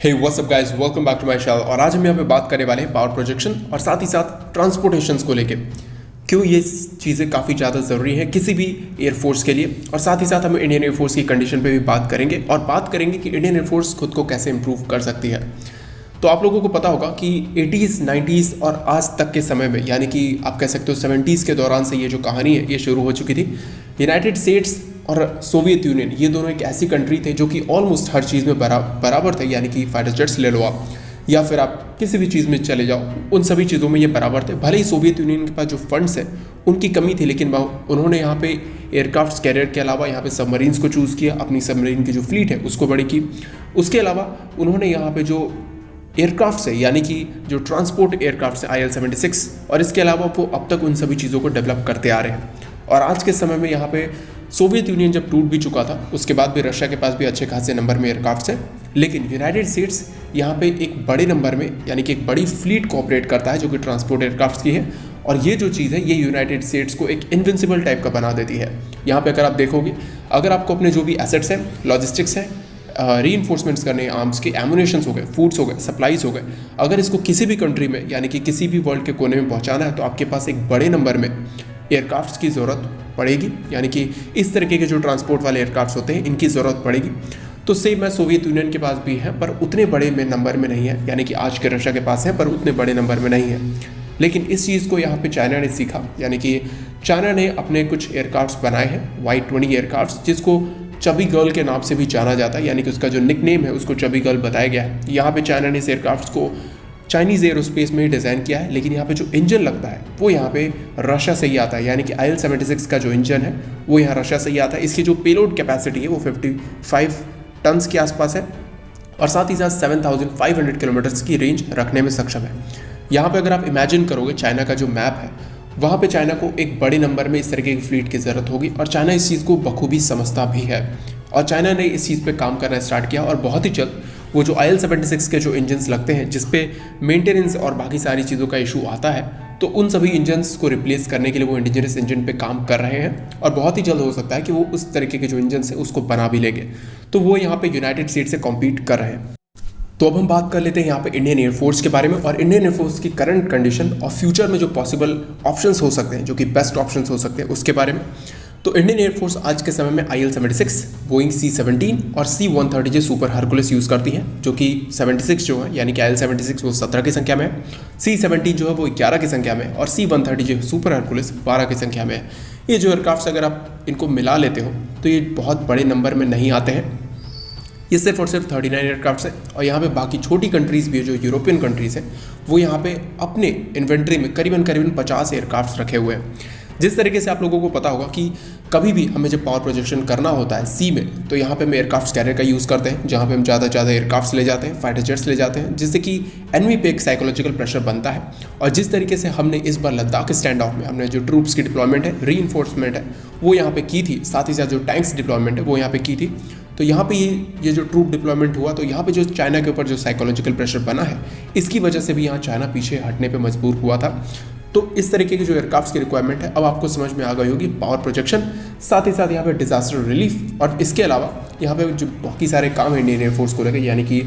Hey what's up guys, welcome back to my channel. और आज हम यहाँ पे बात करने वाले हैं पावर प्रोजेक्शन और साथ ही साथ ट्रांसपोर्टेशंस को लेके क्यों ये चीज़ें काफ़ी ज़्यादा ज़रूरी हैं किसी भी एयरफोर्स के लिए। और साथ ही साथ हम इंडियन एयरफोर्स की कंडीशन पे भी बात करेंगे और बात करेंगे कि इंडियन एयरफोर्स खुद को कैसे इंप्रूव कर सकती है। तो आप लोगों को पता होगा कि 80s 90s और आज तक के समय में, यानी कि आप कह सकते हो 70s के दौरान से ये जो कहानी है ये शुरू हो चुकी थी। यूनाइटेड स्टेट्स और सोवियत यूनियन, ये दोनों एक ऐसी कंट्री थे जो कि ऑलमोस्ट हर चीज़ में बराबर थे। यानी कि फाइटर जेट्स ले लो आप, या फिर आप किसी भी चीज़ में चले जाओ, उन सभी चीज़ों में ये बराबर थे। भले ही सोवियत यूनियन के पास जो फंड्स हैं उनकी कमी थी, लेकिन उन्होंने यहाँ पे एयरक्राफ्ट कैरियर के अलावा यहाँ पे सबमरीन्स को चूज़ किया, अपनी सबमरीन की जो फ्लीट है उसको बड़ी की। उसके अलावा उन्होंने यहाँ पे जो एयरक्राफ्ट है, यानी कि जो ट्रांसपोर्ट एयरक्राफ्ट है IL-76, और इसके अलावा वो अब तक उन सभी चीज़ों को डेवलप करते आ रहे हैं। और आज के समय में यहाँ पे सोवियत यूनियन जब टूट भी चुका था, उसके बाद भी रशिया के पास भी अच्छे खासे नंबर में एयरक्राफ्ट्स हैं, लेकिन यूनाइटेड स्टेट्स यहाँ पे एक बड़े नंबर में, यानी कि एक बड़ी फ्लीट को ऑपरेट करता है जो कि ट्रांसपोर्ट एयरक्राफ्ट्स की है। और ये जो चीज़ है ये यूनाइटेड स्टेट्स को एक इनविंसिबल टाइप का बना देती है। यहाँ पे अगर आप देखोगे, अगर आपको अपने जो भी एसेट्स हैं, लॉजिस्टिक्स हैं, रीइंफोर्समेंट्स करने, आर्म्स के एमुनेशंस हो गए, फूड्स हो गए, सप्लाईज हो गए, अगर इसको किसी भी कंट्री में यानी कि किसी भी वर्ल्ड के कोने में पहुँचाना है तो आपके पास एक बड़े नंबर में एयरक्राफ्ट्स की ज़रूरत पड़ेगी। यानी कि इस तरीके के जो ट्रांसपोर्ट वाले एयरक्राफ्ट्स होते हैं इनकी ज़रूरत पड़ेगी। तो सेम है, सोवियत यूनियन के पास भी है पर उतने बड़े में नंबर में नहीं है, यानी कि आज के रशिया के पास है पर उतने बड़े नंबर में नहीं है। लेकिन इस चीज़ को यहाँ पे चाइना ने सीखा, यानी कि चाइना ने अपने कुछ एयरक्राफ्ट्स बनाए हैं, Y-20 एयरक्राफ्ट्स, जिसको चबी गर्ल के नाम से भी जाना जाता है, यानी कि उसका जो निकनेम है उसको चबी गर्ल बताया गया है। यहाँ पे चाइना ने इस एयरक्राफ्ट्स को चाइनीज़ एरोस्पेस में ही डिज़ाइन किया है, लेकिन यहाँ पे जो इंजन लगता है वो यहाँ पे रशिया से ही आता है। यानी कि IL-76 का जो इंजन है वो यहाँ रशिया से ही आता है। इसकी जो पेलोड कैपेसिटी है वो 55 टन्स के आसपास है और साथ ही साथ 7500 किलोमीटर्स की रेंज रखने में सक्षम है। यहाँ पे अगर आप इमेजिन करोगे चाइना का जो मैप है, वहाँ पे चाइना को एक बड़े नंबर में इस तरीके की फ्लीट की ज़रूरत होगी और चाइना इस चीज़ को बखूबी समझता भी है। और चाइना ने इस चीज़ पे काम करना स्टार्ट किया और बहुत ही जल्द वो जो IL-76 के जो इंजन्स लगते हैं जिस पे मेंटेनेंस और बाकी सारी चीज़ों का इशू आता है, तो उन सभी इंजन्स को रिप्लेस करने के लिए वो इंडिजिनस इंजन पे काम कर रहे हैं और बहुत ही जल्द हो सकता है कि वो उस तरीके के जो इंजन्स है उसको बना भी लेंगे। तो वो यहाँ पे यूनाइटेड स्टेट्स से कॉम्पीट कर रहे हैं। तो अब हम बात कर लेते हैं यहाँ पे इंडियन एयरफोर्स के बारे में और इंडियन एयरफोर्स की करंट कंडीशन और फ्यूचर में जो पॉसिबल ऑप्शंस हो सकते हैं, जो कि बेस्ट ऑप्शंस हो सकते हैं, उसके बारे में। तो इंडियन एयरफोर्स आज के समय में IL-76, बोइंग C-17 और C-130J सुपर हरकुलिस यूज़ करती है, जो कि 76 जो है, यानी कि IL-76 वो 17 की संख्या में है, C-17 जो है वो 11 की संख्या में, और C-130J सुपर हरकुलिस 12 की संख्या में है। ये जो एयरक्राफ्ट अगर आप इनको मिला लेते हो तो ये बहुत बड़े नंबर में नहीं आते हैं। ये सिर्फ और सिर्फ 39 एयरक्राफ्ट्स है और यहाँ पे बाकी छोटी कंट्रीज़ भी है, जो यूरोपियन कंट्रीज़ हैं, वो यहाँ पे अपने इन्वेंट्री में करीबन 50 एयरक्राफ्ट्स रखे हुए हैं। जिस तरीके से आप लोगों को पता होगा कि कभी भी हमें जब पावर प्रोजेक्शन करना होता है सी में, तो यहाँ पे हम एयरक्राफ्ट कैरियर का यूज़ करते हैं, जहाँ पे हम ज़्यादा से ज़्यादा एयरक्राफ्ट्स ले जाते हैं, फाइटर जेट्स ले जाते हैं, जिससे कि एनिमी पे एक साइकोलॉजिकल प्रेशर बनता है। और जिस तरीके से हमने इस बार लद्दाख स्टैंड ऑफ में हमने जो ट्रूप्स की डिप्लॉयमेंट है, री-इन्फोर्समेंट है, वो यहाँ पे की थी, साथ ही साथ जो टैंक्स डिप्लॉयमेंट है वो यहाँ पे की थी। तो यहाँ पे ये जो ट्रूप डिप्लॉयमेंट हुआ, तो यहाँ पे जो चाइना के ऊपर जो साइकोलॉजिकल प्रेशर बना है, इसकी वजह से भी यहाँ चाइना पीछे हटने पे मजबूर हुआ था। तो इस तरीके की जो एयरक्राफ्ट्स की रिक्वायरमेंट है अब आपको समझ में आ गई होगी। पावर प्रोजेक्शन, साथ ही साथ यहाँ पे डिजास्टर रिलीफ, और इसके अलावा यहाँ पे जो बाकी सारे काम है इंडियन एयरफोर्स को लेकर, यानी कि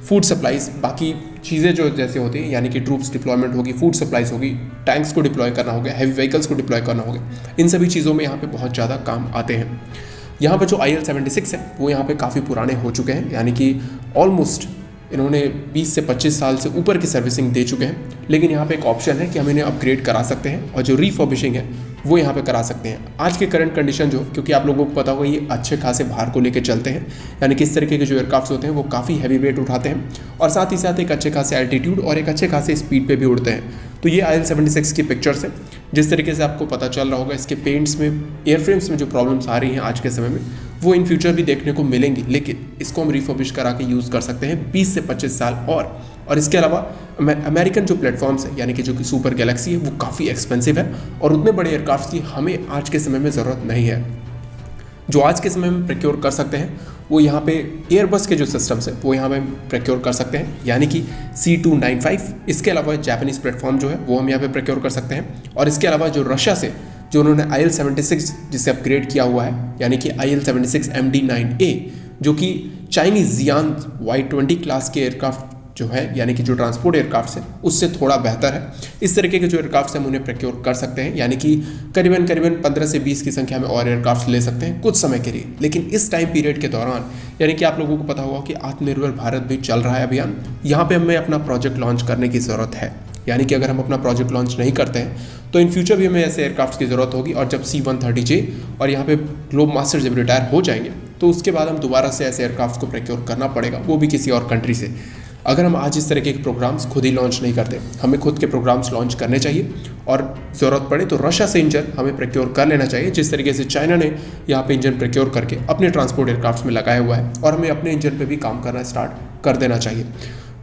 फूड सप्लाईज, बाकी चीज़ें जो जैसे होती हैं, यानी कि ट्रूप्स डिप्लॉयमेंट होगी, फूड सप्लाईज होगी, टैंक्स को डिप्लॉय करना होगा, हैवी व्हीकल्स को डिप्लॉय करना होगा, इन सभी चीज़ों में यहाँ पे बहुत ज़्यादा काम आते हैं। यहाँ पे जो IL-76 है वो यहाँ पे काफ़ी पुराने हो चुके हैं, यानी कि ऑलमोस्ट इन्होंने 20 से 25 साल से ऊपर की सर्विसिंग दे चुके हैं। लेकिन यहाँ पे एक ऑप्शन है कि हम इन्हें अपग्रेड करा सकते हैं और जो रीफर्बिशिंग है वो यहाँ पे करा सकते हैं। आज के करंट कंडीशन जो, क्योंकि आप लोगों को पता होगा ये अच्छे खासे भार को लेकर चलते हैं, यानी कि इस तरीके के जो एयरक्राफ्ट होते हैं वो काफ़ी हैवी वेट उठाते हैं और साथ ही साथ एक अच्छे खासे एल्टीट्यूड और एक अच्छे खासे स्पीड पे भी उड़ते हैं। तो ये IL-76 की पिक्चर्स है। जिस तरीके से आपको पता चल रहा होगा, इसके पेंट्स में, एयरफ्रेम्स में जो प्रॉब्लम्स आ रही हैं आज के समय में, वो इन फ्यूचर भी देखने को मिलेंगी, लेकिन इसको हम रिफर्बिश करा के यूज़ कर सकते हैं 20 से 25 साल और इसके अलावा अमेरिकन जो प्लेटफॉर्म्स है, यानी कि जो कि सुपर गैलेक्सी है, वो काफ़ी एक्सपेंसिव है और उतने बड़े एयरक्राफ्ट की हमें आज के समय में ज़रूरत नहीं है। जो आज के समय में प्रोक्योर कर सकते हैं वो यहाँ पे एयरबस के जो सिस्टम्स है वो यहाँ पे प्रोक्योर कर सकते हैं, यानी कि C295। इसके अलावा जापानीज़ प्लेटफॉर्म जो है वो हम यहाँ पे प्रोक्योर कर सकते हैं। और इसके अलावा जो रशिया से जो उन्होंने IL-76 जिसे अपग्रेड किया हुआ है, यानी कि IL-76 MD-9A, जो कि चाइनीज जियान Y-20 क्लास के एयरक्राफ्ट जो है, यानी कि जो ट्रांसपोर्ट एयरक्राफ्ट है उससे थोड़ा बेहतर है। इस तरीके के जो एयरक्राफ्ट हम उन्हें प्रोक्योर कर सकते हैं, यानी कि करीबन 15 से 20 की संख्या में और एयरक्राफ्ट ले सकते हैं कुछ समय के लिए। लेकिन इस टाइम पीरियड के दौरान, यानी कि आप लोगों को पता होगा कि आत्मनिर्भर भारत भी चल रहा है अभियान, यहाँ पे हमें अपना प्रोजेक्ट लॉन्च करने की ज़रूरत है। यानी कि अगर हम अपना प्रोजेक्ट लॉन्च नहीं करते हैं तो इन फ्यूचर भी हमें ऐसे एयरक्राफ्ट की ज़रूरत होगी, और जब C-130J और यहाँ पे ग्लोब मास्टर जब रिटायर हो जाएंगे तो उसके बाद हम दोबारा से ऐसे एयरक्राफ्ट को प्रोक्योर करना पड़ेगा, वो भी किसी और कंट्री से। अगर हम आज इस तरीके के प्रोग्राम्स खुद ही लॉन्च नहीं करते, हमें खुद के प्रोग्राम्स लॉन्च करने चाहिए, और ज़रूरत पड़े तो रशिया से इंजन हमें प्रोक्योर कर लेना चाहिए, जिस तरीके से चाइना ने यहाँ पे इंजन प्रोक्योर करके अपने ट्रांसपोर्ट एयरक्राफ्ट में लगाया हुआ है, और हमें अपने इंजन पे भी काम करना स्टार्ट कर देना चाहिए।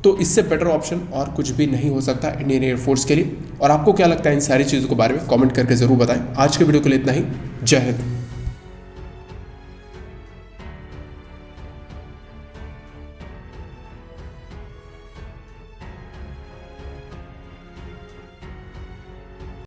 तो इससे बेटर ऑप्शन और कुछ भी नहीं हो सकता इंडियन एयरफोर्स के लिए। और आपको क्या लगता है इन सारी चीज़ों के बारे में कमेंट करके ज़रूर बताएं। आज के वीडियो के लिए इतना ही। जय हिंद।